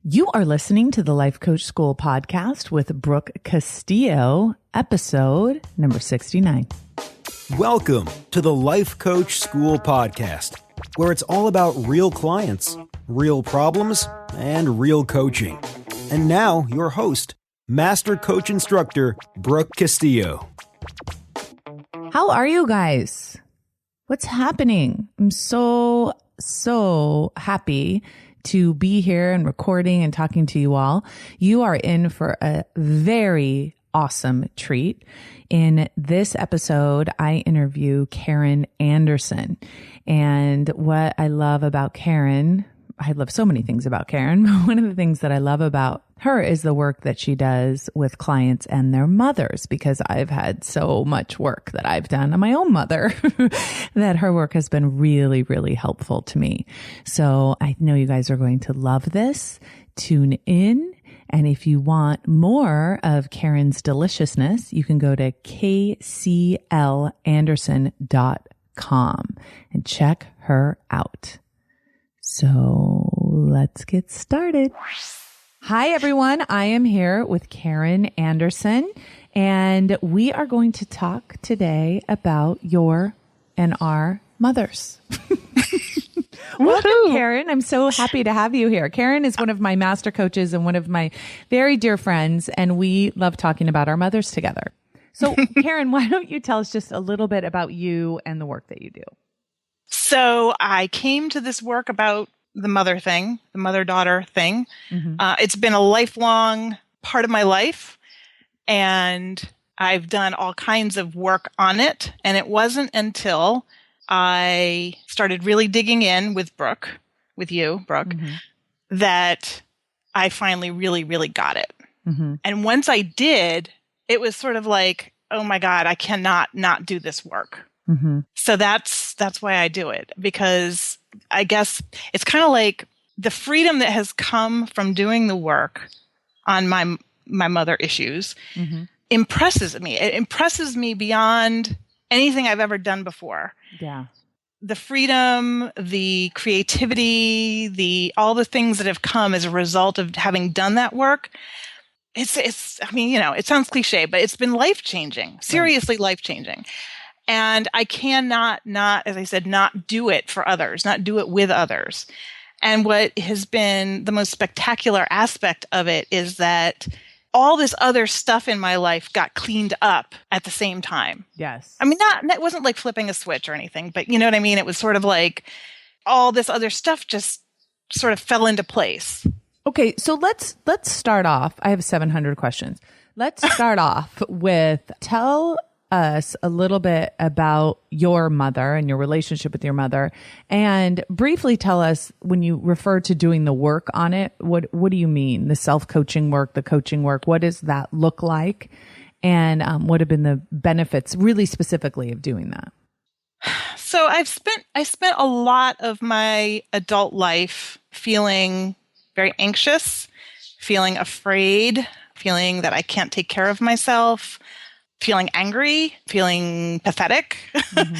You are listening to the Life Coach School podcast with Brooke Castillo, episode number 69. Welcome to the Life Coach School podcast, where it's all about real clients, real problems, and real coaching. And now, your host, Master Coach Instructor, Brooke Castillo. How are you guys? What's happening? I'm so happy to be here and recording and talking to you all. You are in for a very awesome treat. In this episode, I interview Karen Anderson. And what I love about Karen, I love so many things about Karen, but one of the things that I love about her is the work that she does with clients and their mothers, because I've had so much work that I've done on my own mother that her work has been really, really helpful to me. So I know you guys are going to love this. Tune in. And if you want more of Karen's deliciousness, you can go to kclanderson.com and check her out. So let's get started. Hi, everyone. I am here with Karen Anderson, and we are going to talk today about your and our mothers. Welcome, Karen. I'm so happy to have you here. Karen is one of my master coaches and one of my very dear friends, and we love talking about our mothers together. So, Karen, why don't you tell us just a little bit about you and the work that you do? So I came to this work about the mother thing, the mother-daughter thing. Mm-hmm. It's been a lifelong part of my life, and I've done all kinds of work on it. And it wasn't until I started really digging in with Brooke, mm-hmm. that I finally really, really got it. Mm-hmm. And once I did, it was sort of like, oh my God, I cannot not do this work. Mm-hmm. So that's why I do it, because I guess it's kind of like the freedom that has come from doing the work on my mother issues mm-hmm. impresses me. It impresses me beyond anything I've ever done before. Yeah. The freedom, the creativity, all the things that have come as a result of having done that work. It's I mean, it sounds cliche, but it's been life-changing, seriously life-changing. And I cannot as I said, not do it for others, not do it with others. And what has been the most spectacular aspect of it is that all this other stuff in my life got cleaned up at the same time. Yes. I mean, it wasn't like flipping a switch or anything, but you know what I mean? It was sort of like all this other stuff just sort of fell into place. Okay, so let's start off. I have 700 questions. Let's start off with tell us a little bit about your mother and your relationship with your mother, and briefly tell us, when you refer to doing the work on it, what do you mean? The self-coaching work, the coaching work, what does that look like? And what have been the benefits really specifically of doing that? So I spent a lot of my adult life feeling very anxious, feeling afraid, feeling that I can't take care of myself, feeling angry, feeling pathetic, mm-hmm.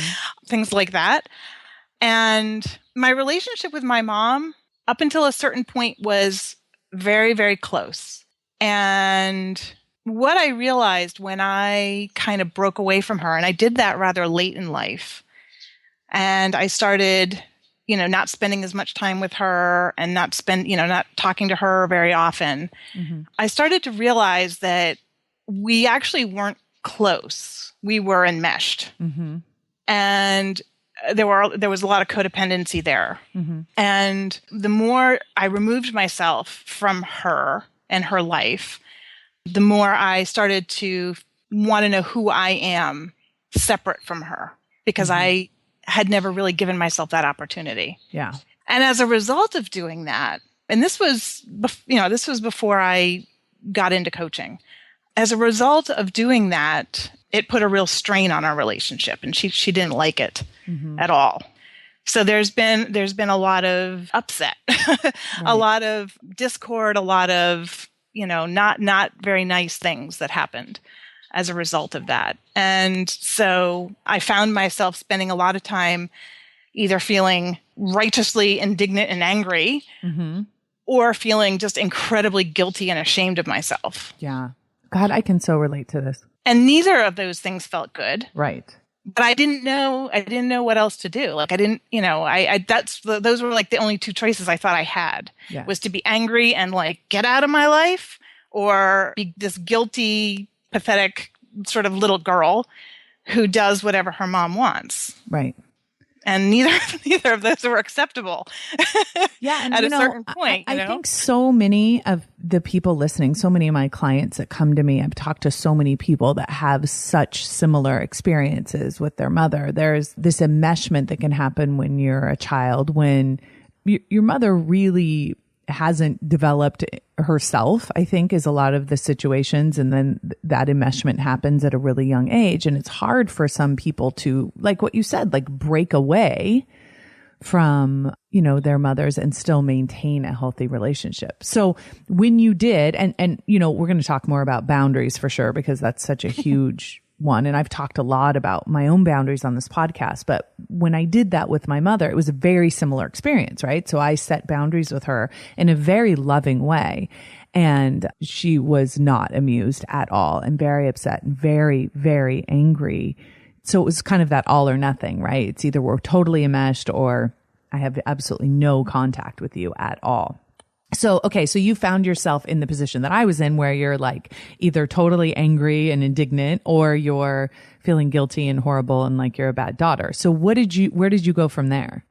things like that. And my relationship with my mom, up until a certain point, was very, very close. And what I realized when I kind of broke away from her, and I did that rather late in life, and I started, not spending as much time with her and not talking to her very often, mm-hmm. I started to realize that we actually weren't close. We were enmeshed. Mm-hmm. And there was a lot of codependency there. Mm-hmm. And the more I removed myself from her and her life, the more I started to want to know who I am separate from her, because mm-hmm. I had never really given myself that opportunity. Yeah. And as a result of doing that, and this was before I got into coaching. As a result of doing that, it put a real strain on our relationship, and she didn't like it mm-hmm. at all. So there's been a lot of upset, right. A lot of discord, a lot of, not very nice things that happened as a result of that. And so I found myself spending a lot of time either feeling righteously indignant and angry, mm-hmm. or feeling just incredibly guilty and ashamed of myself. Yeah. God, I can so relate to this. And neither of those things felt good. Right. But I didn't know what else to do. Like I didn't, those were like the only two choices I thought I had, was to be angry and like get out of my life, or be this guilty, pathetic sort of little girl who does whatever her mom wants. Right. And neither of those were acceptable. Yeah, and at a certain point. I think so many of the people listening, so many of my clients that come to me, I've talked to so many people that have such similar experiences with their mother. There's this enmeshment that can happen when you're a child, when your mother really hasn't developed herself, I think, is a lot of the situations. And then that enmeshment happens at a really young age. And it's hard for some people to, like what you said, like break away from, their mothers and still maintain a healthy relationship. So when you did, and we're going to talk more about boundaries for sure, because that's such a huge one. And I've talked a lot about my own boundaries on this podcast, but when I did that with my mother, it was a very similar experience, right? So I set boundaries with her in a very loving way. And she was not amused at all and very upset and very, very angry. So it was kind of that all or nothing, right? It's either we're totally enmeshed or I have absolutely no contact with you at all. So, okay, so you found yourself in the position that I was in, where you're like either totally angry and indignant, or you're feeling guilty and horrible and like you're a bad daughter. So where did you go from there?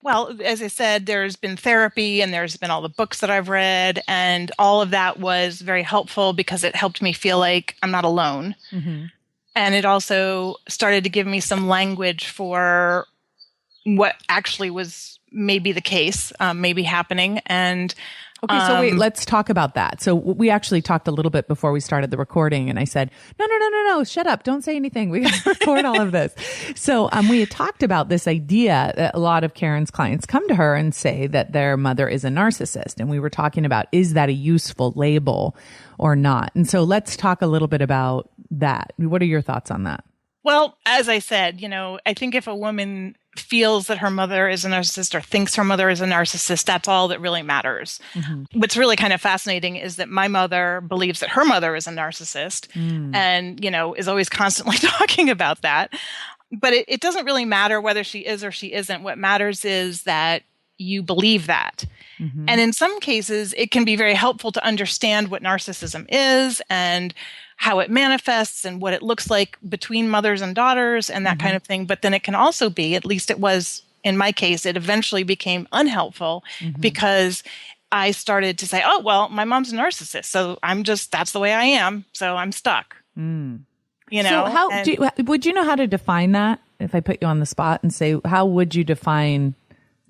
Well, as I said, there's been therapy and there's been all the books that I've read, and all of that was very helpful because it helped me feel like I'm not alone. Mm-hmm. And it also started to give me some language for what actually was maybe the case, maybe happening. And okay, so wait, let's talk about that. So we actually talked a little bit before we started the recording, and I said, no, shut up. Don't say anything. We got to record all of this. So we had talked about this idea that a lot of Karen's clients come to her and say that their mother is a narcissist. And we were talking about, is that a useful label or not? And so let's talk a little bit about that. What are your thoughts on that? Well, as I said, I think if a woman feels that her mother is a narcissist or thinks her mother is a narcissist, that's all that really matters. Mm-hmm. What's really kind of fascinating is that my mother believes that her mother is a narcissist and, is always constantly talking about that. But it doesn't really matter whether she is or she isn't. What matters is that you believe that. Mm-hmm. And in some cases, it can be very helpful to understand what narcissism is and how it manifests and what it looks like between mothers and daughters and that kind of thing. But then it can also be, at least it was in my case, it eventually became unhelpful because I started to say, oh, well, my mom's a narcissist. So that's the way I am. So I'm stuck. So would you know how to define that? If I put you on the spot and say, how would you define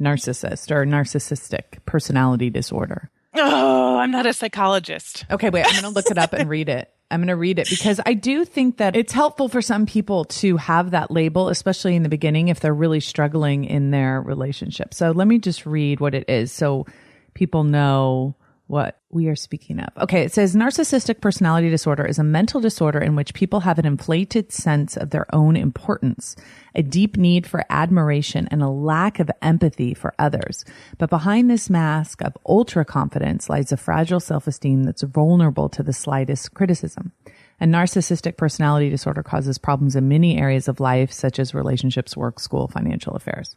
narcissist or narcissistic personality disorder? Oh, I'm not a psychologist. Okay, wait, I'm going to look it up and read it. I'm going to read it because I do think that it's helpful for some people to have that label, especially in the beginning, if they're really struggling in their relationship. So let me just read what it is so people know what we are speaking of. Okay, it says narcissistic personality disorder is a mental disorder in which people have an inflated sense of their own importance, a deep need for admiration, and a lack of empathy for others. But behind this mask of ultra confidence lies a fragile self-esteem that's vulnerable to the slightest criticism. And narcissistic personality disorder causes problems in many areas of life, such as relationships, work, school, financial affairs.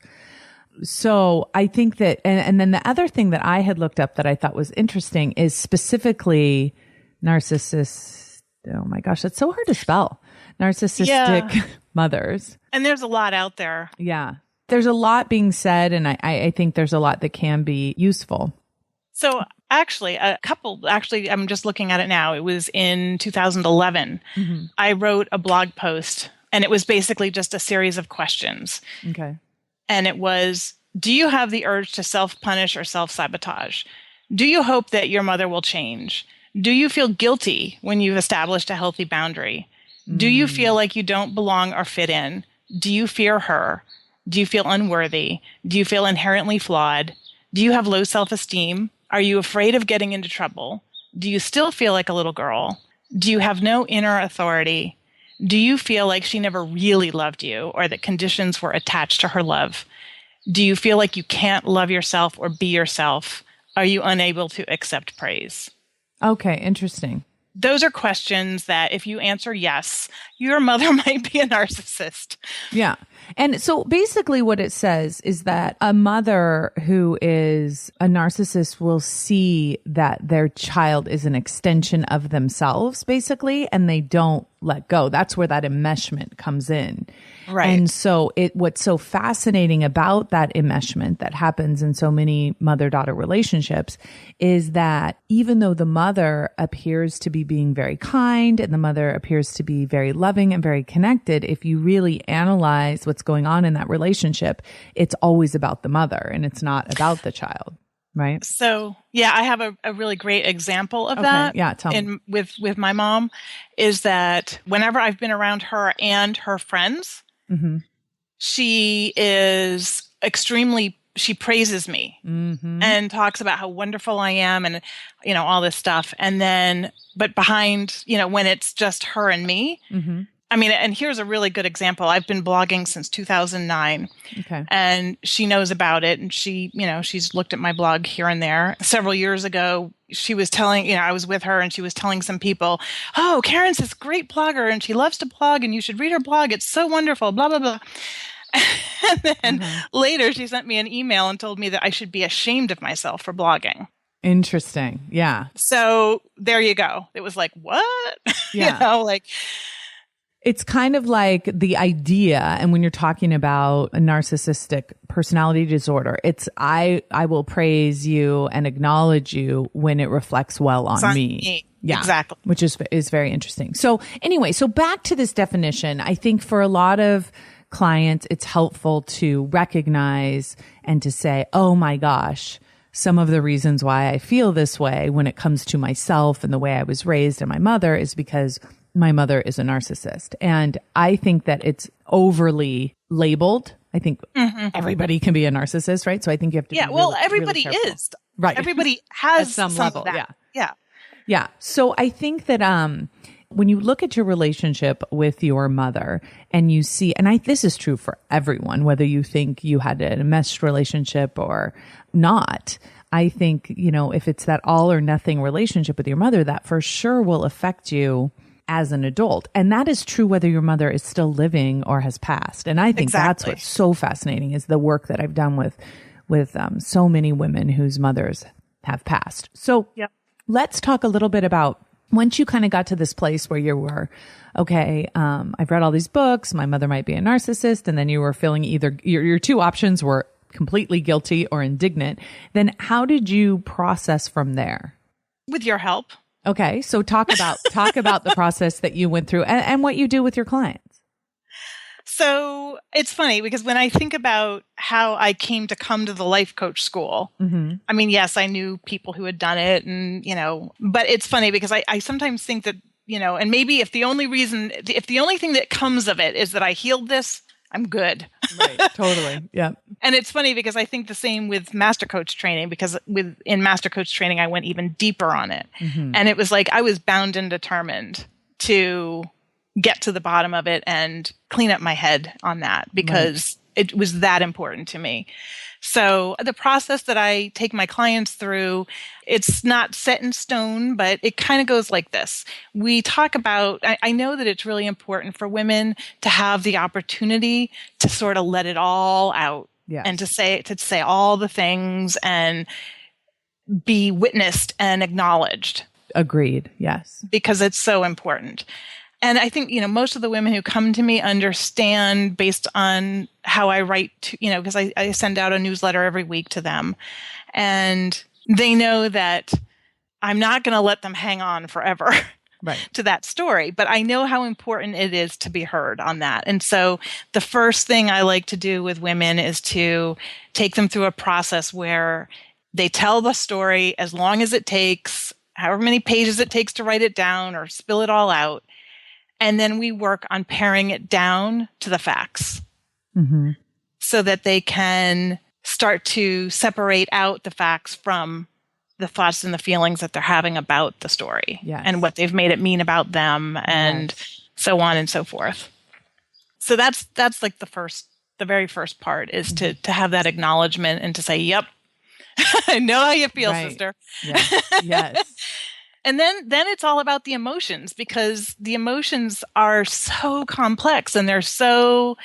So I think that, and then the other thing that I had looked up that I thought was interesting is specifically narcissist. Oh my gosh, that's so hard to spell. Narcissistic mothers. And there's a lot out there. Yeah. There's a lot being said, and I think there's a lot that can be useful. So actually, I'm just looking at it now. It was in 2011. I wrote a blog post, and it was basically just a series of questions. Okay. And it was, do you have the urge to self-punish or self-sabotage? Do you hope that your mother will change? Do you feel guilty when you've established a healthy boundary? Do you feel like you don't belong or fit in? Do you fear her? Do you feel unworthy? Do you feel inherently flawed? Do you have low self-esteem? Are you afraid of getting into trouble? Do you still feel like a little girl? Do you have no inner authority? Do you feel like she never really loved you or that conditions were attached to her love? Do you feel like you can't love yourself or be yourself? are you unable to accept praise? Okay, interesting. Those are questions that if you answer yes, your mother might be a narcissist. Yeah. And so basically what it says is that a mother who is a narcissist will see that their child is an extension of themselves, basically, and they don't let go. That's where that enmeshment comes in. Right. And so what's so fascinating about that enmeshment that happens in so many mother-daughter relationships is that even though the mother appears to be being very kind and the mother appears to be very loving and very connected, if you really analyze what's going on in that relationship, it's always about the mother and it's not about the child. Right. So, yeah, I have a really great example of that. Yeah, tell me. With my mom is that whenever I've been around her and her friends, she is she praises me and talks about how wonderful I am and, all this stuff. And then, but behind, when it's just her and me, I mean, and here's a really good example. I've been blogging since 2009. Okay. And she knows about it. And she's looked at my blog here and there. Several years ago, she was telling, I was with her and she was telling some people, oh, Karen's this great blogger and she loves to blog and you should read her blog. It's so wonderful, blah, blah, blah. And then later she sent me an email and told me that I should be ashamed of myself for blogging. Interesting. Yeah. So there you go. It was like, what? Yeah. It's kind of like the idea, and when you're talking about a narcissistic personality disorder, it's I will praise you and acknowledge you when it reflects well on me. Yeah, exactly. Which is very interesting. So anyway, so back to this definition, I think for a lot of clients, it's helpful to recognize and to say, oh my gosh, some of the reasons why I feel this way when it comes to myself and the way I was raised and my mother is because my mother is a narcissist. And I think that it's overly labeled. I think everybody can be a narcissist, right? So I think you have to be really, everybody really is. Right. Everybody has at some level. Yeah. Yeah. So I think that when you look at your relationship with your mother and you see, and this is true for everyone, whether you think you had a meshed relationship or not, I think, if it's that all or nothing relationship with your mother, that for sure will affect you as an adult. And that is true whether your mother is still living or has passed. And I think that's what's so fascinating is the work that I've done with so many women whose mothers have passed. So let's talk a little bit about once you kind of got to this place where you were, okay, I've read all these books, my mother might be a narcissist, and then you were feeling either your two options were completely guilty or indignant. Then how did you process from there? With your help. Okay. So talk about the process that you went through and what you do with your clients. So it's funny because when I think about how I came to come to the life coach school, I mean, yes, I knew people who had done it and, but it's funny because I sometimes think that, and maybe if the only thing that comes of it is that I healed this, I'm good. Right. Totally. Yeah. And it's funny because I think the same with Master Coach training, because in Master Coach training, I went even deeper on it. And it was like I was bound and determined to get to the bottom of it and clean up my head on that because it was that important to me. So the process that I take my clients through, it's not set in stone, but it kind of goes like this. We talk about, I know that it's really important for women to have the opportunity to sort of let it all out and to say all the things and be witnessed and acknowledged. Agreed. Yes. Because it's so important. And I think, most of the women who come to me understand based on how I write to, because I send out a newsletter every week to them. And they know that I'm not going to let them hang on forever to that story. But I know how important it is to be heard on that. And so the first thing I like to do with women is to take them through a process where they tell the story as long as it takes, however many pages it takes to write it down or spill it all out. And then we work on paring it down to the facts so that they can start to separate out the facts from the thoughts and the feelings that they're having about the story and what they've made it mean about them and so on and so forth. So that's like the very first part is to have that acknowledgement and to say, yep, I know how you feel, Right. sister. Yes. Yes. And then it's all about the emotions, because the emotions are so complex, and they're so,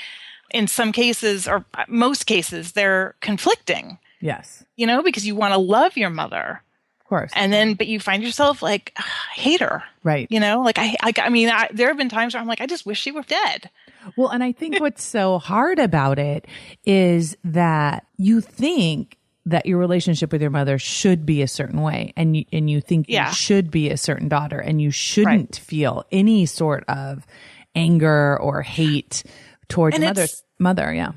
in some cases, or most cases, they're conflicting, Yes. because you want to love your mother. Of course. And then, but you find yourself like, "Ugh, I hate her. Right. There have been times where I'm like, I just wish she were dead. Well, and I think what's so hard about it is that you think that your relationship with your mother should be a certain way, and you think you should be a certain daughter, and you shouldn't feel any sort of anger or hate towards your mother. Yeah.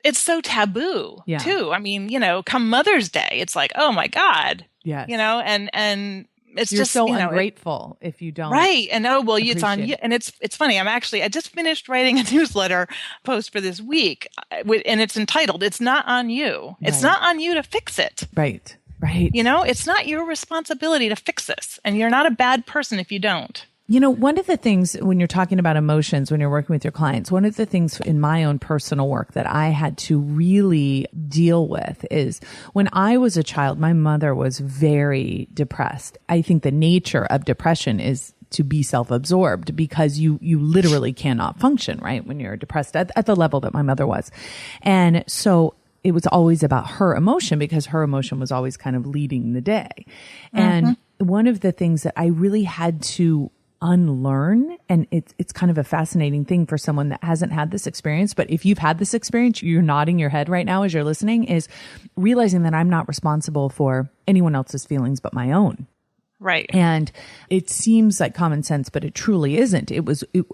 It's so taboo too. I mean, come Mother's Day, it's like, oh my God. Yes. And it's You're just so ungrateful if you don't. Right. And it's on you. And it's funny. I just finished writing a newsletter post for this week, and it's entitled, "It's Not on You." It's not on you to fix it. Right. Right. It's not your responsibility to fix this. And you're not a bad person if you don't. One of the things when you're talking about emotions, when you're working with your clients, one of the things in my own personal work that I had to really deal with is when I was a child, my mother was very depressed. I think the nature of depression is to be self-absorbed, because you literally cannot function, right? When you're depressed at the level that my mother was. And so it was always about her emotion, because her emotion was always kind of leading the day. And one of the things that I really had to unlearn, and it's kind of a fascinating thing for someone that hasn't had this experience, but if you've had this experience, you're nodding your head right now as you're listening, is realizing that I'm not responsible for anyone else's feelings but my own. Right. And it seems like common sense, but it truly isn't.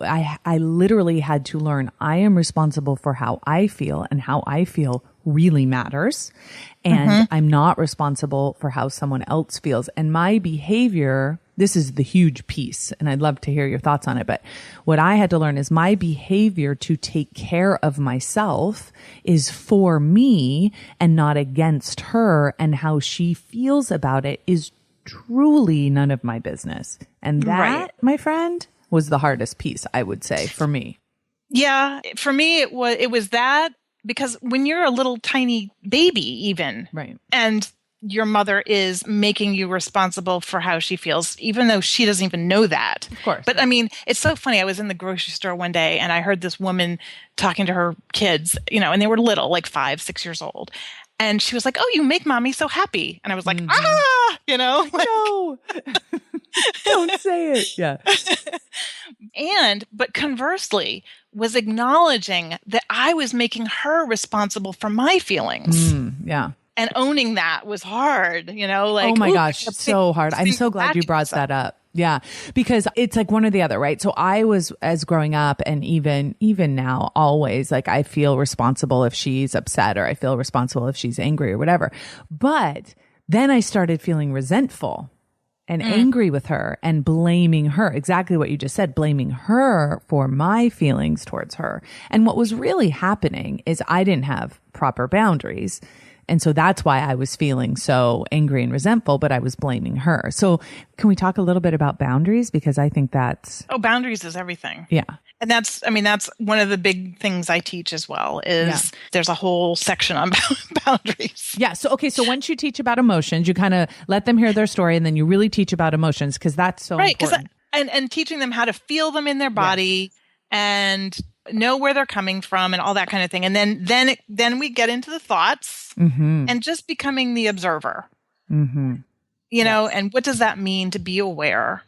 I literally had to learn I am responsible for how I feel, and how I feel really matters. And I'm not responsible for how someone else feels. And my behavior, this is the huge piece, and I'd love to hear your thoughts on it. But what I had to learn is my behavior to take care of myself is for me and not against her, and how she feels about it is truly none of my business. And that, my friend, was the hardest piece, I would say, for me. Yeah. For me, it was that, because when you're a little tiny baby, even, and your mother is making you responsible for how she feels, even though she doesn't even know that. Of course. But I mean, it's so funny. I was in the grocery store one day, and I heard this woman talking to her kids, and they were little, like 5, 6 years old. And she was like, "Oh, you make mommy so happy." And I was like, No, don't say it. Yeah. But conversely, was acknowledging that I was making her responsible for my feelings. Yeah. And owning that was hard, oh my gosh, so hard. I'm so glad you brought that up. Yeah. Because it's like one or the other, right? So I was, as growing up, and even now, always like, I feel responsible if she's upset, or I feel responsible if she's angry, or whatever. But then I started feeling resentful and angry with her, and blaming her, exactly what you just said, blaming her for my feelings towards her. And what was really happening is I didn't have proper boundaries. And so that's why I was feeling so angry and resentful, but I was blaming her. So can we talk a little bit about boundaries? Because I think that's... Oh, boundaries is everything. Yeah. And that's one of the big things I teach as well, is there's a whole section on boundaries. Yeah. So, okay. So once you teach about emotions, you kind of let them hear their story, and then you really teach about emotions, because that's so important. And teaching them how to feel them in their body, and know where they're coming from, and all that kind of thing. And then we get into the thoughts, and just becoming the observer, and what does that mean to be aware?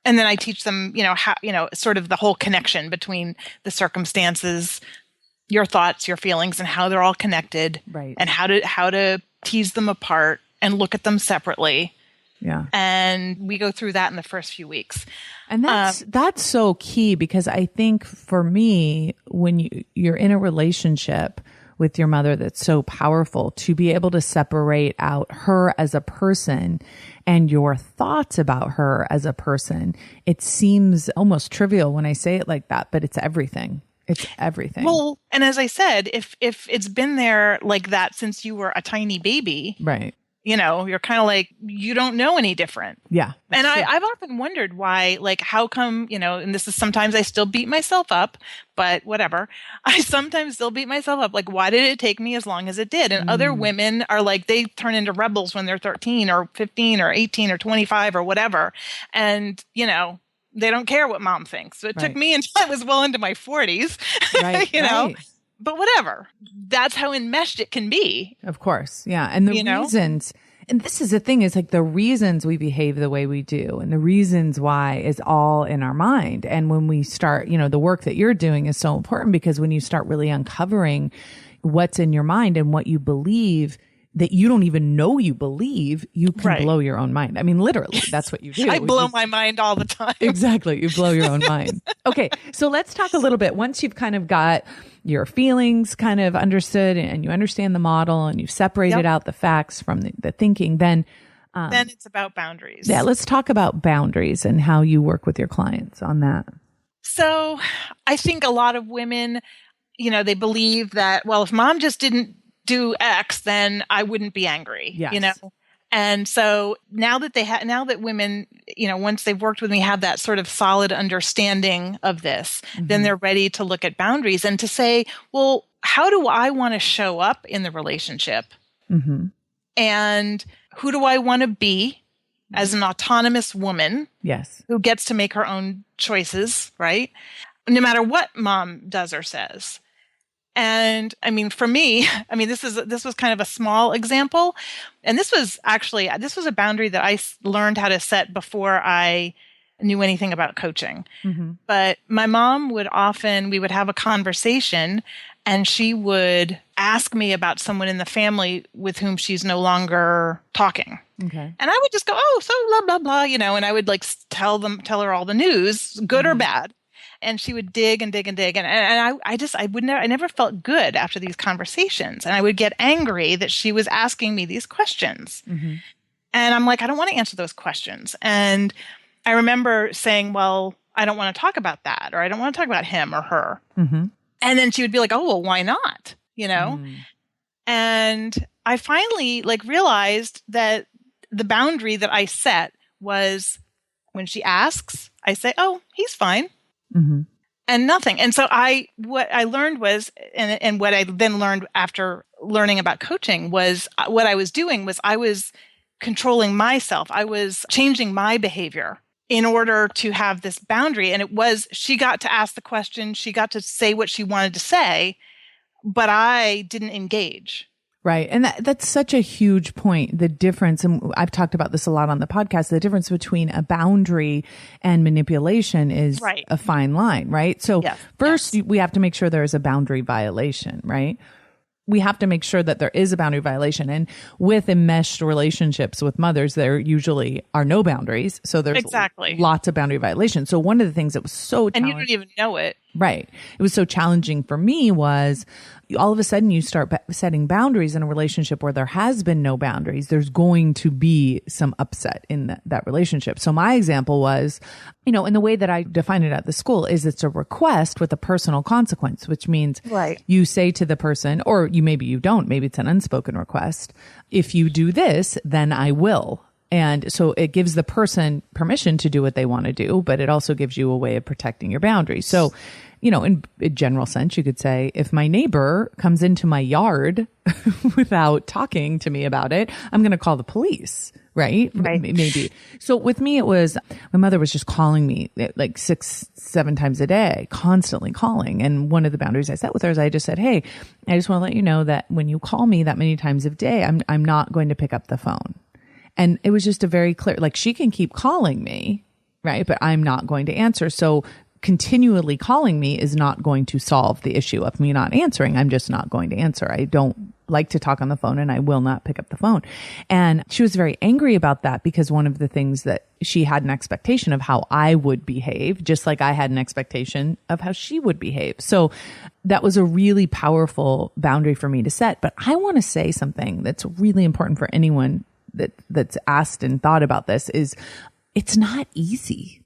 And then I teach them, how, sort of the whole connection between the circumstances, your thoughts, your feelings, and how they're all connected, right? And how to tease them apart and look at them separately. Yeah. And we go through that in the first few weeks. And that's so key, because I think for me, when you're in a relationship with your mother that's so powerful, to be able to separate out her as a person and your thoughts about her as a person, it seems almost trivial when I say it like that, but it's everything. It's everything. Well, and as I said, if it's been there like that since you were a tiny baby, right? you're kind of like, you don't know any different. Yeah. And I've often wondered why, like, how come, and this is sometimes I still beat myself up, but whatever. I sometimes still beat myself up. Like, why did it take me as long as it did? And other women are like, they turn into rebels when they're 13 or 15 or 18 or 25 or whatever. And, they don't care what mom thinks. So it took me until I was well into my 40s, right. But whatever. That's how enmeshed it can be. Of course. Yeah. And the reasons, and this is the thing, is like the reasons we behave the way we do and the reasons why is all in our mind. And when we start, the work that you're doing is so important, because when you start really uncovering what's in your mind and what you believe that you don't even know you believe, you can blow your own mind. I mean, literally, that's what you do. I blow my mind all the time. Exactly. You blow your own mind. Okay. So let's talk a little bit. Once you've kind of got your feelings kind of understood and you understand the model and you've separated out the facts from the thinking, then it's about boundaries. Yeah. Let's talk about boundaries and how you work with your clients on that. So I think a lot of women, they believe that, well, if mom just didn't do X, then I wouldn't be angry, And so now that women, once they've worked with me, have that sort of solid understanding of this, then they're ready to look at boundaries and to say, well, how do I want to show up in the relationship? And who do I want to be as an autonomous woman? Yes. Who gets to make her own choices, right? No matter what mom does or says. And I mean, for me, this was kind of a small example. And this was a boundary that I learned how to set before I knew anything about coaching. But my mom we would have a conversation and she would ask me about someone in the family with whom she's no longer talking. Okay. And I would just go, oh, so blah, blah, blah, and I would like tell her all the news, good or bad. And she would dig and dig and dig. And I never felt good after these conversations. And I would get angry that she was asking me these questions. And I'm like, I don't want to answer those questions. And I remember saying, well, I don't want to talk about that, or I don't want to talk about him or her. And then she would be like, oh, well, why not? And I finally realized that the boundary that I set was when she asks, I say, oh, he's fine. And nothing. And so what I learned was, and what I then learned after learning about coaching was, what I was doing was I was controlling myself. I was changing my behavior in order to have this boundary. And it was, she got to ask the question, she got to say what she wanted to say, but I didn't engage. Right. And that's such a huge point. The difference, and I've talked about this a lot on the podcast, the difference between a boundary and manipulation is a fine line, right? So first, we have to make sure there is a boundary violation, right? We have to make sure that there is a boundary violation. And with enmeshed relationships with mothers, there usually are no boundaries. So there's lots of boundary violations. So one of the things that was so challenging. And you don't even know it. Right. It was so challenging for me was all of a sudden you start setting boundaries in a relationship where there has been no boundaries. There's going to be some upset in that relationship. So my example was, in the way that I define it at the school is it's a request with a personal consequence, which means you say to the person, or maybe you don't, maybe it's an unspoken request. If you do this, then I will. And so it gives the person permission to do what they want to do, but it also gives you a way of protecting your boundaries. So, in a general sense, you could say, if my neighbor comes into my yard without talking to me about it, I'm going to call the police, right? Maybe. So with me, it was, my mother was just calling me like 6-7 times a day, constantly calling. And one of the boundaries I set with her is I just said, hey, I just want to let you know that when you call me that many times a day, I'm not going to pick up the phone. And it was just a very clear, she can keep calling me, right? But I'm not going to answer. So continually calling me is not going to solve the issue of me not answering. I'm just not going to answer. I don't like to talk on the phone and I will not pick up the phone. And she was very angry about that because one of the things that she had an expectation of how I would behave, just like I had an expectation of how she would behave. So that was a really powerful boundary for me to set. But I want to say something that's really important for anyone that's asked and thought about this is it's not easy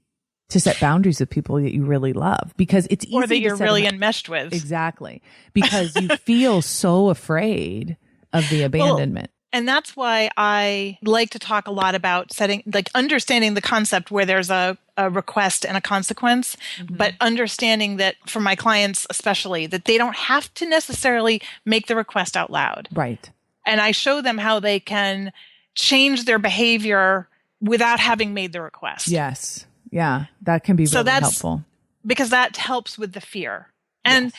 to set boundaries with people that you really love because it's easy or that you're really enmeshed with. Exactly. Because you feel so afraid of the abandonment. And that's why I like to talk a lot about understanding the concept where there's a request and a consequence, but understanding that for my clients, especially, that they don't have to necessarily make the request out loud. Right. And I show them how they can change their behavior without having made the request. Yes. Yeah. That can be really helpful. Because that helps with the fear. And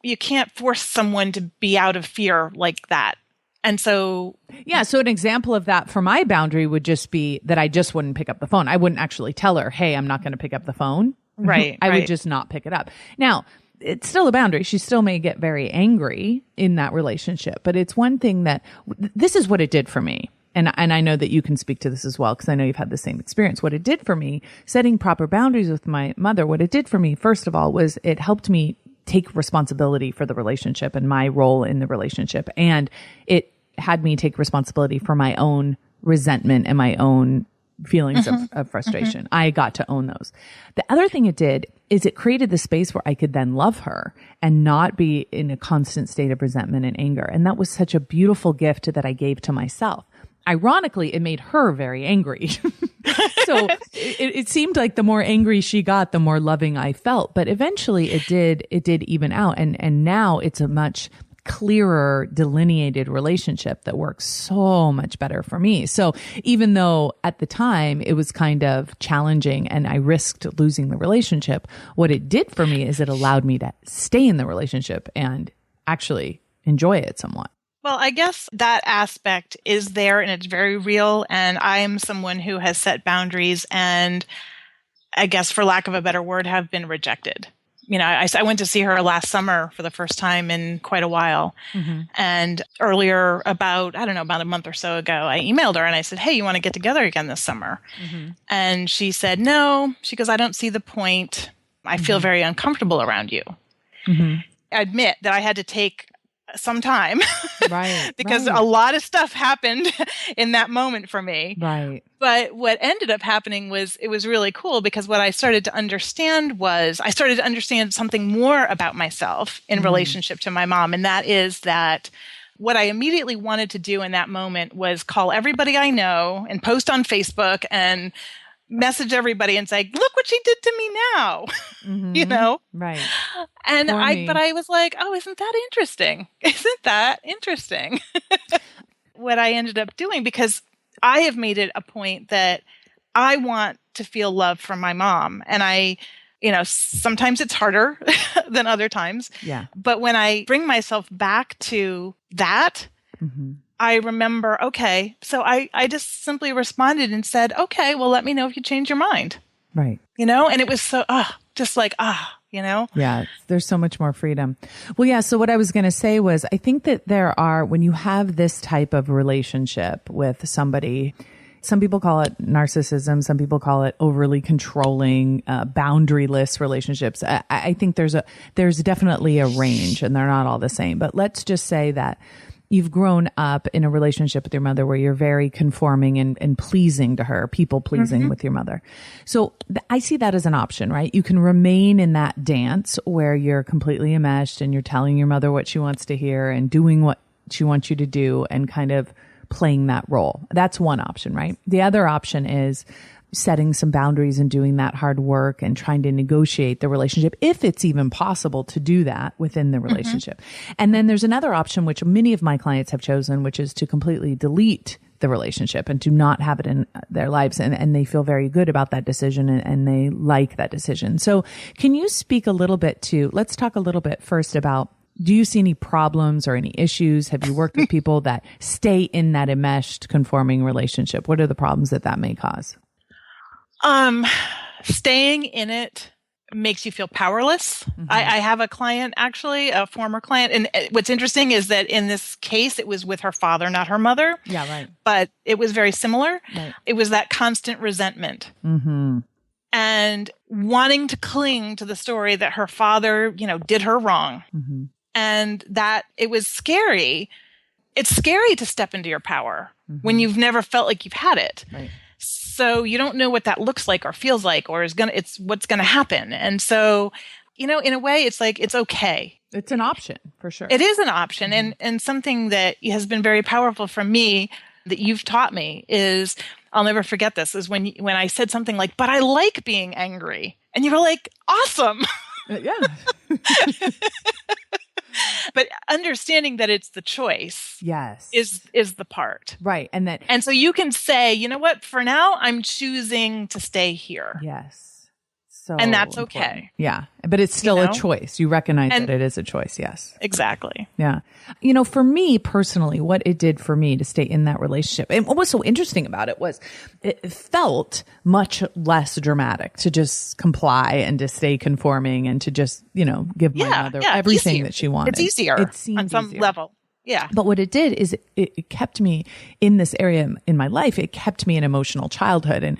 you can't force someone to be out of fear like that. And so... Yeah. So an example of that for my boundary would just be that I just wouldn't pick up the phone. I wouldn't actually tell her, hey, I'm not going to pick up the phone. Right. I would just not pick it up. Now, it's still a boundary. She still may get very angry in that relationship. But it's one thing that... This is what it did for me. And I know that you can speak to this as well, because I know you've had the same experience. What it did for me, setting proper boundaries with my mother, what it did for me, first of all, was it helped me take responsibility for the relationship and my role in the relationship. And it had me take responsibility for my own resentment and my own feelings of frustration. I got to own those. The other thing it did is it created the space where I could then love her and not be in a constant state of resentment and anger. And that was such a beautiful gift that I gave to myself. Ironically, it made her very angry. So it seemed like the more angry she got, the more loving I felt. But eventually it did even out. And now it's a much clearer, delineated relationship that works so much better for me. So even though at the time it was kind of challenging and I risked losing the relationship, what it did for me is it allowed me to stay in the relationship and actually enjoy it somewhat. Well, I guess that aspect is there and it's very real. And I'm someone who has set boundaries and I guess for lack of a better word, have been rejected. You know, I went to see her last summer for the first time in quite a while. And earlier about a month or so ago, I emailed her and I said, hey, you want to get together again this summer? And she said, no. She goes, I don't see the point. I feel very uncomfortable around you. I admit that I had to take some time because a lot of stuff happened in that moment for me. Right. But what ended up happening was it was really cool because what I started to understand was I started to understand something more about myself in relationship to my mom. And that is that what I immediately wanted to do in that moment was call everybody I know and post on Facebook and message everybody and say, look what she did to me now, you know? Right. And but I was like, oh, isn't that interesting? Isn't that interesting? What I ended up doing, because I have made it a point that I want to feel love from my mom. And sometimes it's harder than other times. Yeah. But when I bring myself back to that, I remember, okay, so I just simply responded and said, okay, well, let me know if you change your mind. Right. You know, and it was so, you know? Yeah, there's so much more freedom. Well, yeah, so what I was going to say was, I think that when you have this type of relationship with somebody, some people call it narcissism, some people call it overly controlling, boundaryless relationships. I think there's definitely a range and they're not all the same. But let's just say that you've grown up in a relationship with your mother where you're very conforming and pleasing to her, people pleasing with your mother. So I see that as an option, right? You can remain in that dance where you're completely enmeshed and you're telling your mother what she wants to hear and doing what she wants you to do and kind of playing that role. That's one option, right? The other option is setting some boundaries and doing that hard work and trying to negotiate the relationship, if it's even possible to do that within the relationship. And then there's another option, which many of my clients have chosen, which is to completely delete the relationship and to not have it in their lives. And they feel very good about that decision and they like that decision. So can you speak a little bit let's talk a little bit first about, do you see any problems or any issues? Have you worked with people that stay in that enmeshed, conforming relationship? What are the problems that may cause? Staying in it makes you feel powerless. I have a client, actually, a former client. And what's interesting is that in this case, it was with her father, not her mother. Yeah, right. But it was very similar. Right. It was that constant resentment. And wanting to cling to the story that her father, did her wrong. And that it was scary. It's scary to step into your power when you've never felt like you've had it. Right. So you don't know what that looks like or feels like, or it's what's going to happen. And so in a way, it's like, it's okay. It's an option for sure. It is an option. And something that has been very powerful for me that you've taught me is, I'll never forget this, is when I said something like, but I like being angry. And you were like, awesome. Yeah. But understanding that it's the choice. Yes. Is the part. Right. And so you can say, you know what, for now, I'm choosing to stay here. Yes. So and that's important. okay. Yeah. But it's still a choice. You recognize that it is a choice. Yes. Exactly. Yeah. For me personally, what it did for me to stay in that relationship, and what was so interesting about it was it felt much less dramatic to just comply and to stay conforming and to just, give my mother everything that she wanted. It's easier It seems on some easier. level. Yeah. But what it did is it kept me in this area in my life. It kept me in emotional childhood. And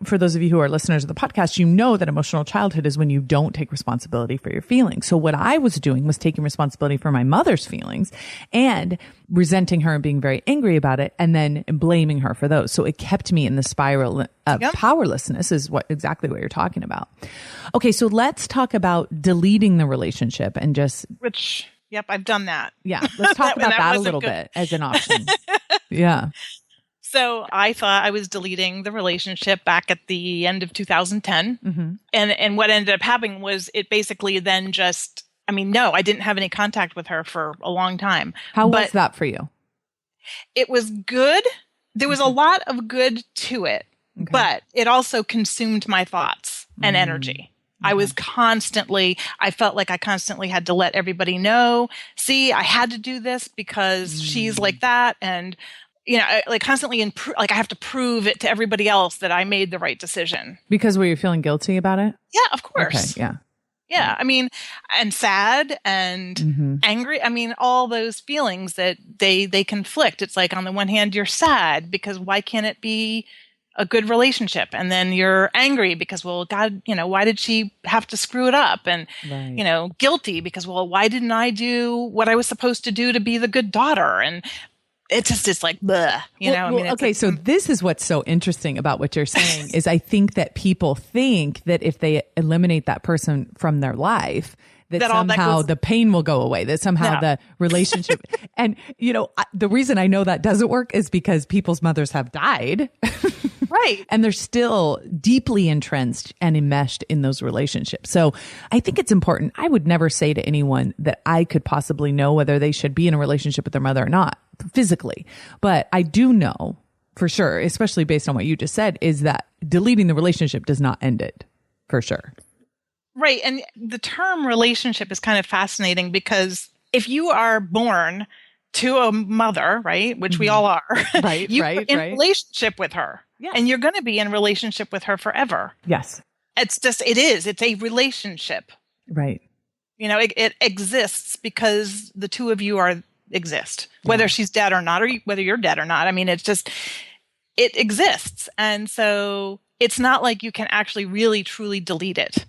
for those of you who are listeners of the podcast, you know that emotional childhood is when you don't take responsibility for your feelings. So what I was doing was taking responsibility for my mother's feelings and resenting her and being very angry about it and then blaming her for those. So it kept me in the spiral of powerlessness is exactly what you're talking about. Okay. So let's talk about deleting the relationship and just... Yep, I've done that. Yeah. Let's talk about that a little bit as an option. Yeah. So I thought I was deleting the relationship back at the end of 2010. Mm-hmm. And what ended up happening was it basically then just, I didn't have any contact with her for a long time. How was that for you? It was good. There was a lot of good to it, but it also consumed my thoughts and energy. I felt like I constantly had to let everybody know, see, I had to do this because she's like that. And, constantly, I have to prove it to everybody else that I made the right decision. Because were you feeling guilty about it? Yeah, of course. Okay, yeah. Yeah. And sad and angry. All those feelings that they conflict. It's like on the one hand, you're sad because why can't it be a good relationship? And then you're angry because, well, God, why did she have to screw it up? And, guilty because, well, why didn't I do what I was supposed to do to be the good daughter? And it's like, bleh, okay. So this is what's so interesting about what you're saying is I think that people think that if they eliminate that person from their life, that somehow the pain will go away, that somehow the relationship, and the reason I know that doesn't work is because people's mothers have died. Right. And they're still deeply entrenched and enmeshed in those relationships. So I think it's important. I would never say to anyone that I could possibly know whether they should be in a relationship with their mother or not physically. But I do know for sure, especially based on what you just said, is that deleting the relationship does not end it for sure. Right. And the term relationship is kind of fascinating because if you are born to a mother, right, which we all are, right, you're in relationship with her. Yes. And you're going to be in relationship with her forever. Yes. It's a relationship. Right. It exists because the two of you exist, whether she's dead or not, or whether you're dead or not. It exists. And so it's not like you can actually really, truly delete it.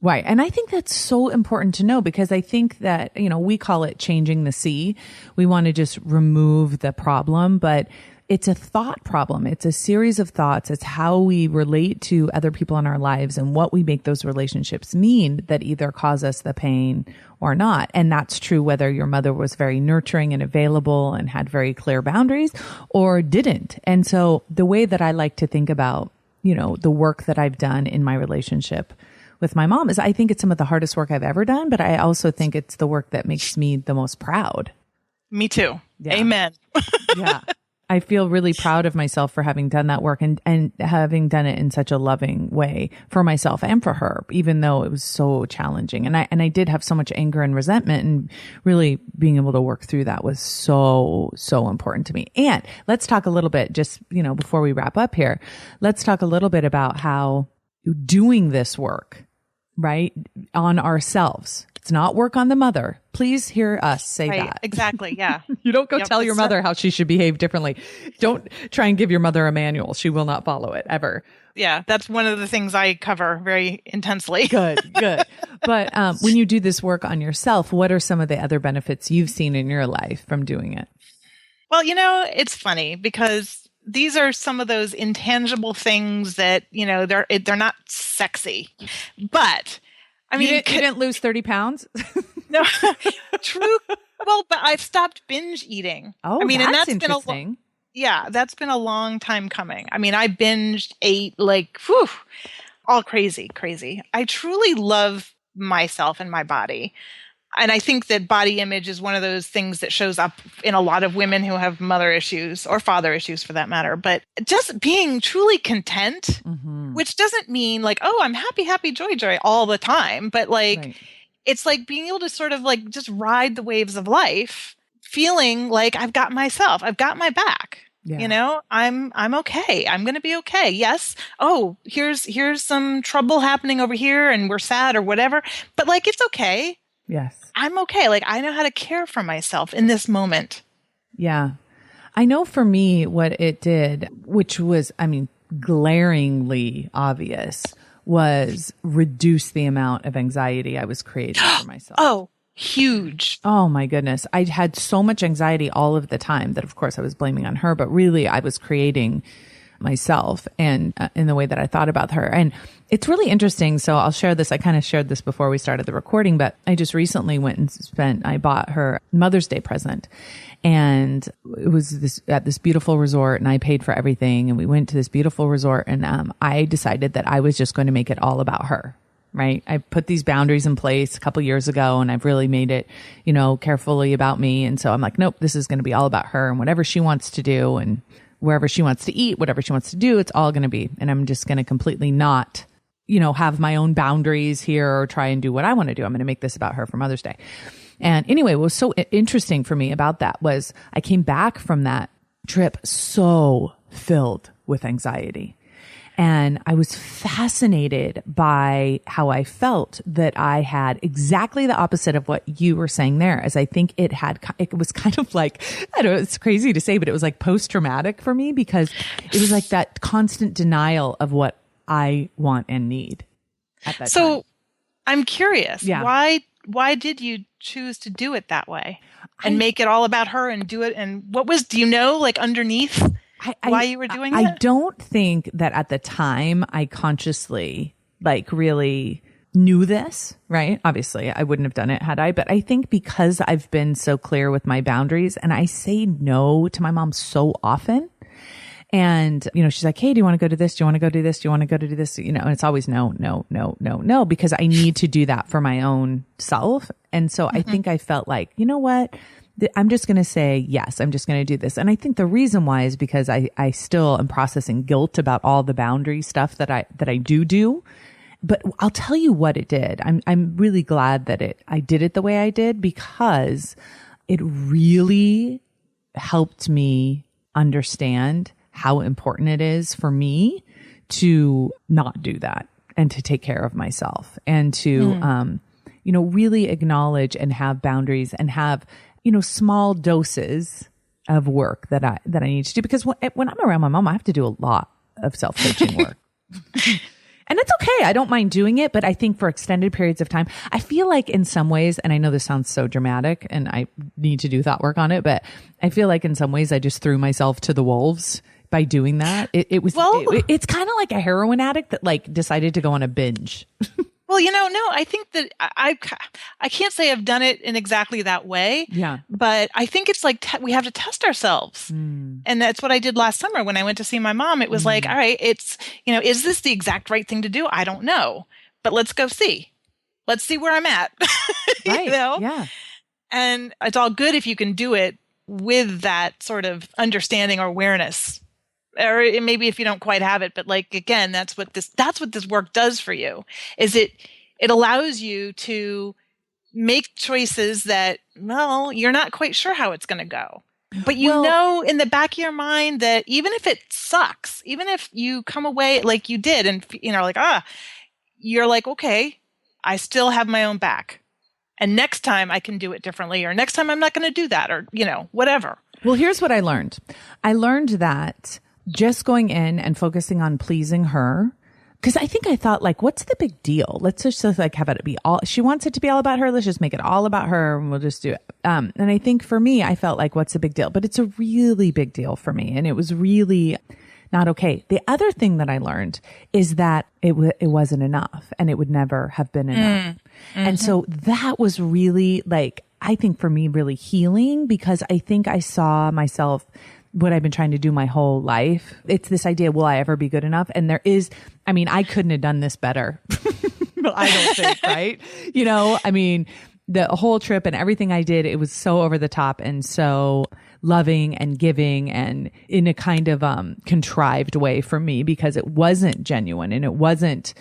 Right. And I think that's so important to know because I think that, we call it changing the sea. We want to just remove the problem, but it's a thought problem. It's a series of thoughts. It's how we relate to other people in our lives and what we make those relationships mean that either cause us the pain or not. And that's true whether your mother was very nurturing and available and had very clear boundaries or didn't. And so the way that I like to think about, the work that I've done in my relationship with my mom is I think it's some of the hardest work I've ever done, but I also think it's the work that makes me the most proud. Me too. Yeah. Amen. Yeah. I feel really proud of myself for having done that work and having done it in such a loving way for myself and for her, even though it was so challenging. And I did have so much anger and resentment, and really being able to work through that was so, so important to me. And let's talk a little bit just, before we wrap up here, let's talk a little bit about how doing this work, right, on ourselves. It's not work on the mother. Please hear us say that. Exactly. Yeah. You don't go tell your mother how she should behave differently. Don't try and give your mother a manual. She will not follow it ever. Yeah. That's one of the things I cover very intensely. Good. But when you do this work on yourself, what are some of the other benefits you've seen in your life from doing it? Well, it's funny because these are some of those intangible things that, they're not sexy, but I mean, you didn't lose 30 pounds? No, true. Well, but I've stopped binge eating. Oh, I mean, that's and that's interesting. that's been a long time coming. I mean, I binged, ate all crazy. I truly love myself and my body. And I think that body image is one of those things that shows up in a lot of women who have mother issues or father issues for that matter. But just being truly content, which doesn't mean like, oh, I'm happy, joy all the time. But like, Right. It's like being able to sort of like just ride the waves of life, feeling like I've got myself, I've got my back. Yeah. You know, I'm okay. I'm going to be okay. Yes. Oh, here's some trouble happening over here and we're sad or whatever. But like, it's okay. Yes. I'm okay. Like I know how to care for myself in this moment. Yeah. I know for me what it did, which was, I mean, glaringly obvious, was reduce the amount of anxiety I was creating for myself. Oh, huge. Oh my goodness. I had so much anxiety all of the time that of course I was blaming on her, but really I was creating myself and in the way that I thought about her. And it's really interesting. So I'll share this. I kind of shared this before we started the recording, but I just recently went and I bought her Mother's Day present. And it was at this beautiful resort and I paid for everything. And we went to this beautiful resort and I decided that I was just going to make it all about her. Right. I put these boundaries in place a couple years ago and I've really made it, carefully about me. And so I'm like, nope, this is going to be all about her and whatever she wants to do and wherever she wants to eat, whatever she wants to do, it's all going to be. And I'm just going to completely not, have my own boundaries here or try and do what I want to do. I'm going to make this about her for Mother's Day. And anyway, what was so interesting for me about that was I came back from that trip so filled with anxiety. And I was fascinated by how I felt that I had exactly the opposite of what you were saying there, as I think it was kind of like, I don't know, it's crazy to say, but it was like post-traumatic for me because it was like that constant denial of what I want and need at that time. So I'm curious, Yeah. why did you choose to do it that way and make it all about her and do it? And what was, do you know, like underneath why you were doing it? I don't think that at the time I consciously like really knew this, right? Obviously I wouldn't have done it had I, but I think because I've been so clear with my boundaries and I say no to my mom so often. And, she's like, hey, do you want to go to this? Do you want to go do this? Do you want to go to do this? And it's always no, because I need to do that for my own self. And so I think I felt like, you know what? I'm just going to say, yes, I'm just going to do this. And I think the reason why is because I still am processing guilt about all the boundary stuff that I do. But I'll tell you what it did. I'm really glad that I did it the way I did because it really helped me understand how important it is for me to not do that and to take care of myself and to, really acknowledge and have boundaries and have, small doses of work that I need to do. Because when I'm around my mom, I have to do a lot of self-coaching work. And it's okay. I don't mind doing it. But I think for extended periods of time, I feel like in some ways, and I know this sounds so dramatic and I need to do thought work on it, but I feel like in some ways I just threw myself to the wolves by doing that. It's kind of like a heroin addict that like decided to go on a binge. Well, no, I think that I can't say I've done it in exactly that way. Yeah. But I think it's like we have to test ourselves. And that's what I did last summer when I went to see my mom. It was like, all right, it's, is this the exact right thing to do? I don't know. But let's go see. Let's see where I'm at. Right. Yeah. And it's all good if you can do it with that sort of understanding or awareness. Or maybe if you don't quite have it, but like, again, that's what this work does for you, is it allows you to make choices that, well, you're not quite sure how it's going to go. But know in the back of your mind that even if it sucks, even if you come away like you did and, you're like, okay, I still have my own back. And next time I can do it differently, or next time I'm not going to do that, or, whatever. Well, here's what I learned. I learned that just going in and focusing on pleasing her, because I think I thought like, what's the big deal? Let's just like have it be all, she wants it to be all about her. Let's just make it all about her and we'll just do it. And I think for me, I felt like, what's the big deal? But it's a really big deal for me. And it was really not okay. The other thing that I learned is that it wasn't enough, and it would never have been enough. And so that was really, like, I think for me, really healing, because I think I saw myself, what I've been trying to do my whole life. It's this idea, will I ever be good enough? And there is, I mean, I couldn't have done this better. I don't think, right? You know, I mean, the whole trip and everything I did, it was so over the top and so loving and giving, and in a kind of contrived way for me, because it wasn't genuine, and it wasn't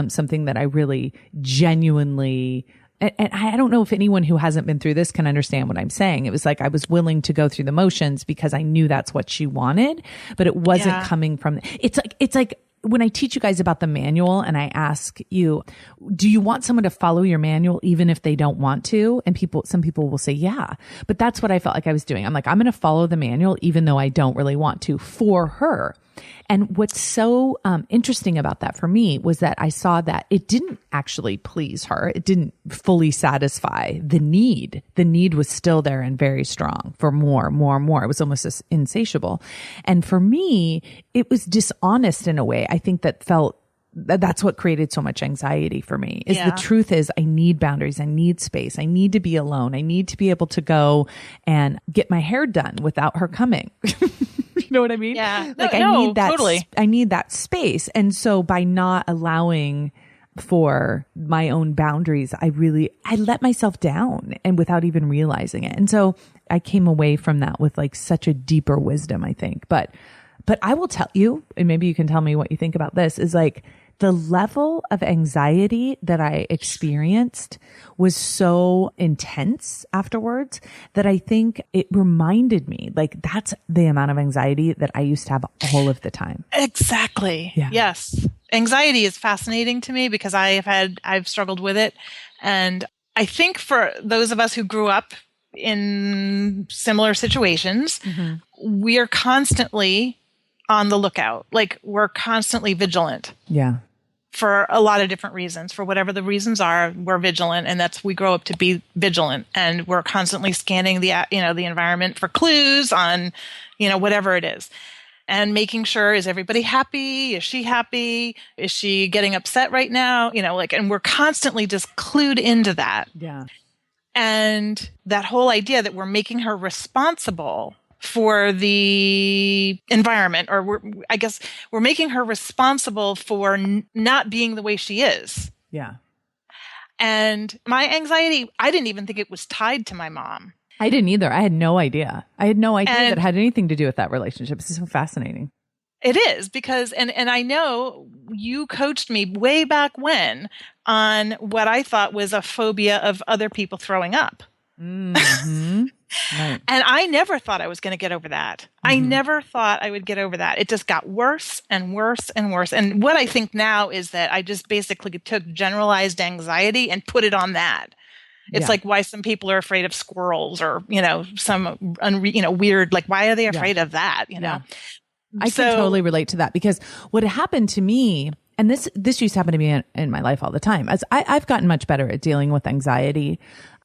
something that I really genuinely, and I don't know if anyone who hasn't been through this can understand what I'm saying. It was like I was willing to go through the motions because I knew that's what she wanted, but it wasn't coming from, it's like when I teach you guys about the manual and I ask you, do you want someone to follow your manual even if they don't want to? And some people will say, yeah, but that's what I felt like I was doing. I'm like, I'm going to follow the manual even though I don't really want to, for her. And what's so interesting about that for me was that I saw that it didn't actually please her. It didn't fully satisfy the need. The need was still there and very strong for more. It was almost insatiable. And for me, it was dishonest in a way. I think that's what created so much anxiety for me. The truth is, I need boundaries. I need space. I need to be alone. I need to be able to go and get my hair done without her coming. You know what I mean? Yeah. Like I need that. Totally. I need that space. And so by not allowing for my own boundaries, I let myself down, and without even realizing it. And so I came away from that with like such a deeper wisdom, I think. But I will tell you, and maybe you can tell me what you think about this, is like the level of anxiety that I experienced was so intense afterwards that I think it reminded me, like, that's the amount of anxiety that I used to have all of the time. Exactly. Yeah. Yes. Anxiety is fascinating to me because I've struggled with it. And I think for those of us who grew up in similar situations, we are constantly on the lookout. Like, we're constantly vigilant. Yeah. For a lot of different reasons. For whatever the reasons are, we're vigilant, and we grow up to be vigilant, and we're constantly scanning the environment for clues on, whatever it is, and making sure, is everybody happy? Is she happy? Is she getting upset right now? And we're constantly just clued into that. Yeah. And that whole idea that we're making her responsible for the environment, or we're making her responsible for not being the way she is. Yeah. And my anxiety, I didn't even think it was tied to my mom. I didn't either. I had no idea. that it had anything to do with that relationship. This is so fascinating. It is, because, and I know you coached me way back when on what I thought was a phobia of other people throwing up. Mm-hmm. Right. And I never thought I was going to get over that. I never thought I would get over that. It just got worse and worse and worse. And what I think now is that I just basically took generalized anxiety and put it on that. It's like why some people are afraid of squirrels, or, some weird, like, why are they afraid of that? I can totally relate to that, because what happened to me, and this used to happen to me in my life all the time, as I've gotten much better at dealing with anxiety,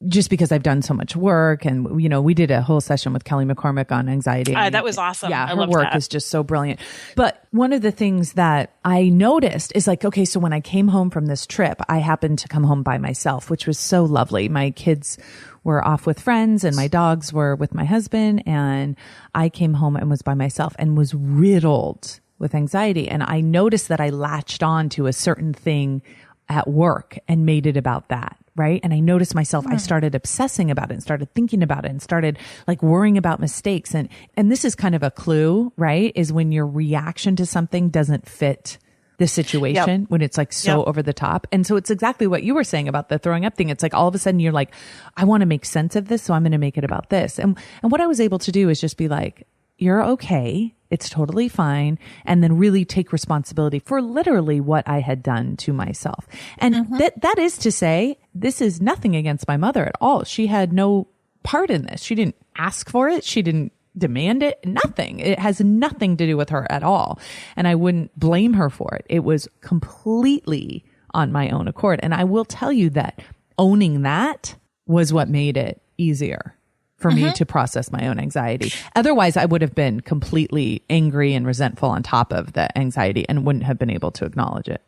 just because I've done so much work. And, we did a whole session with Kelly McCormick on anxiety. That was awesome. Yeah, her work is just so brilliant. But one of the things that I noticed is like, okay, so when I came home from this trip, I happened to come home by myself, which was so lovely. My kids were off with friends and my dogs were with my husband, and I came home and was by myself and was riddled with anxiety. And I noticed that I latched on to a certain thing at work and made it about that. Right. And I noticed myself, I started obsessing about it and started thinking about it and started like worrying about mistakes. And this is kind of a clue, right? Is when your reaction to something doesn't fit the situation, when it's like so over the top. And so it's exactly what you were saying about the throwing up thing. It's like all of a sudden you're like, I want to make sense of this, so I'm going to make it about this. And what I was able to do is just be like, you're okay. It's totally fine. And then really take responsibility for literally what I had done to myself. And that is to say, this is nothing against my mother at all. She had no part in this. She didn't ask for it. She didn't demand it. Nothing. It has nothing to do with her at all. And I wouldn't blame her for it. It was completely on my own accord. And I will tell you that owning that was what made it easier. for me to process my own anxiety. Otherwise, I would have been completely angry and resentful on top of the anxiety and wouldn't have been able to acknowledge it.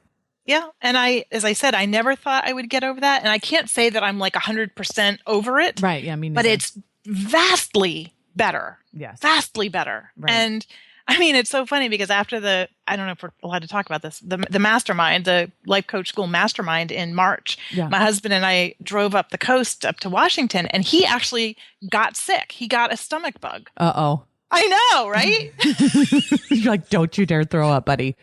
Yeah. And as I said, I never thought I would get over that. And I can't say that I'm like 100% over it. Right. Yeah. Me neither. But it's vastly better. Yes. Vastly better. Right. And I mean, it's so funny because after I don't know if we're allowed to talk about this, the mastermind, the life coach school mastermind in March, my husband and I drove up the coast up to Washington, and he actually got sick. He got a stomach bug. Uh-oh. I know, right? You're like, don't you dare throw up, buddy.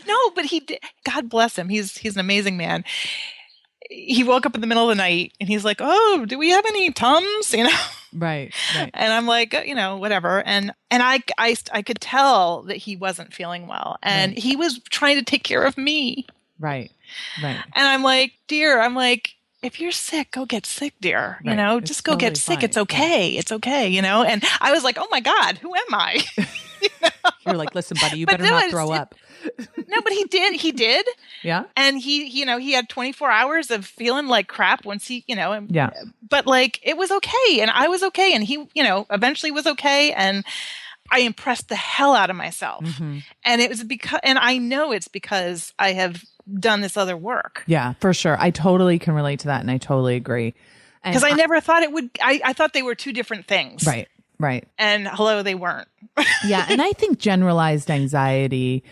No, but he did. God bless him. He's an amazing man. He woke up in the middle of the night and he's like, "Oh, do we have any Tums?" Right. And I'm like, whatever. And I could tell that he wasn't feeling well, and he was trying to take care of me. Right. And I'm like, dear, if you're sick, go get sick, dear. Right. Just go get sick. It's okay. It's okay. And I was like, oh my God, who am I? You're like, listen, buddy, you better not throw up. No, but he did. Yeah. And he had 24 hours of feeling like crap once but like, it was okay. And I was okay. And he, eventually was okay. And I impressed the hell out of myself. Mm-hmm. And it was and I know it's because I have done this other work. Yeah, for sure. I totally can relate to that. And I totally agree. Because I never thought it would, I thought they were two different things. Right. And they weren't. Yeah. And I think generalized anxiety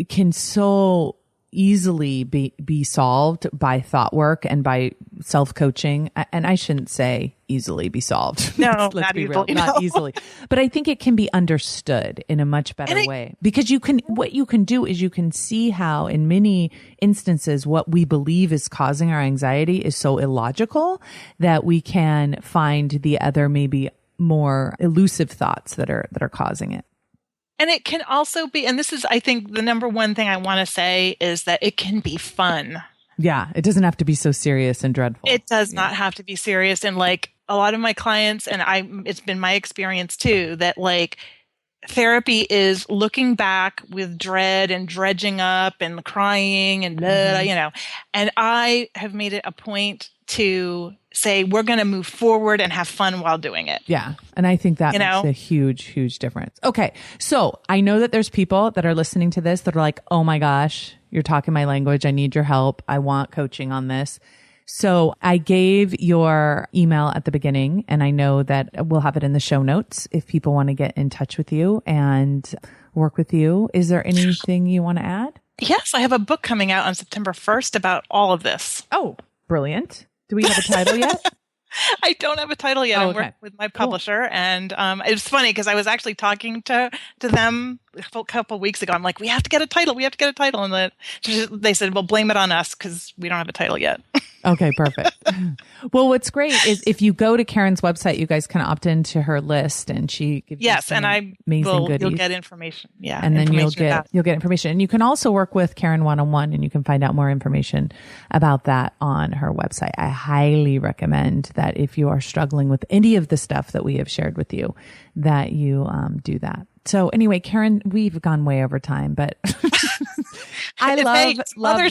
can so easily be solved by thought work and by self-coaching. And I shouldn't say easily be solved. No, let's be real. Not easily. But I think it can be understood in a much better way, because what you can do is you can see how in many instances what we believe is causing our anxiety is so illogical that we can find the other maybe more elusive thoughts that are causing it. And it can also be, and this is, I think, the number one thing I want to say is that it can be fun. Yeah. It doesn't have to be so serious and dreadful. It does not have to be serious. And like a lot of my clients, and it's been my experience too, that like therapy is looking back with dread and dredging up and crying and and I have made it a point to say, we're going to move forward and have fun while doing it. Yeah. And I think that makes a huge, huge difference. Okay. So I know that there's people that are listening to this that are like, oh my gosh, you're talking my language. I need your help. I want coaching on this. So I gave your email at the beginning, and I know that we'll have it in the show notes if people want to get in touch with you and work with you. Is there anything you want to add? Yes. I have a book coming out on September 1st about all of this. Oh, brilliant. Do we have a title yet? I don't have a title yet. I'm working with my publisher. Cool. And it's funny because I was actually talking to them a couple of weeks ago. I'm like, we have to get a title. And they said, well, blame it on us because we don't have a title yet. Okay, perfect. Well, what's great is if you go to Karen's website, you guys can opt into her list, and she gives you some amazing goodies. You'll get information. Yeah, and then you'll get information, and you can also work with Karen one-on-one, and you can find out more information about that on her website. I highly recommend that if you are struggling with any of the stuff that we have shared with you, that you do that. So anyway, Karen, we've gone way over time, but I love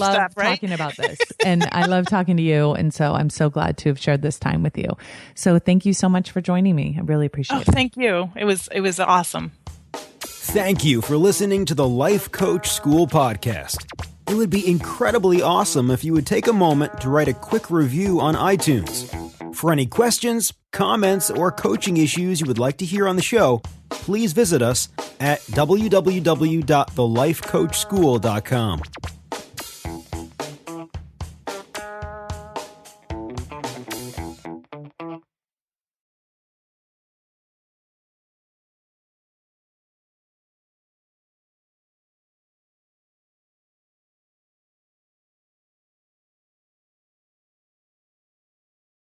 stuff, right? Talking about this, and I love talking to you. And so I'm so glad to have shared this time with you. So thank you so much for joining me. I really appreciate it. Thank you. It was awesome. Thank you for listening to the Life Coach School podcast. It would be incredibly awesome if you would take a moment to write a quick review on iTunes. For any questions, comments, or coaching issues you would like to hear on the show, please visit us at www.thelifecoachschool.com.